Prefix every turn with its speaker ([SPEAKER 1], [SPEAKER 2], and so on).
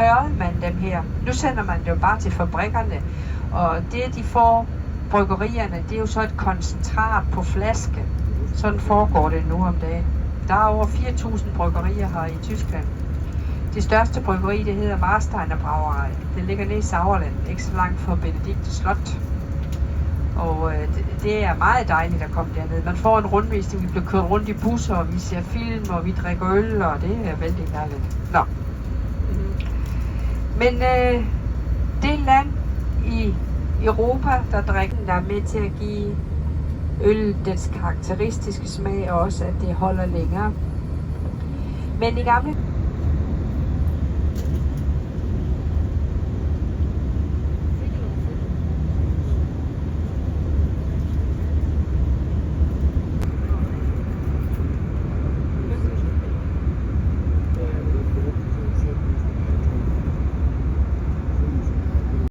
[SPEAKER 1] tørrede man dem her. Nu sender man det jo bare til fabrikkerne, og det de får bryggerierne, det er jo så et koncentrat på flaske. Sådan foregår det nu om dagen. Der er over 4.000 bryggerier her i Tyskland. Det største bryggeri, det hedder Marsteiner Brauerei. Det ligger nede i Sauerland, ikke så langt fra Benedikte Slot. Og det er meget dejligt at komme derned. Man får en rundvisning, vi bliver kørt rundt i busser, og vi ser film, og vi drikker øl, og det er vældig herligt. Nå. Men det land i Europa, der er med til at give øl dets karakteristiske smag, og også at det holder længere. Men i gamle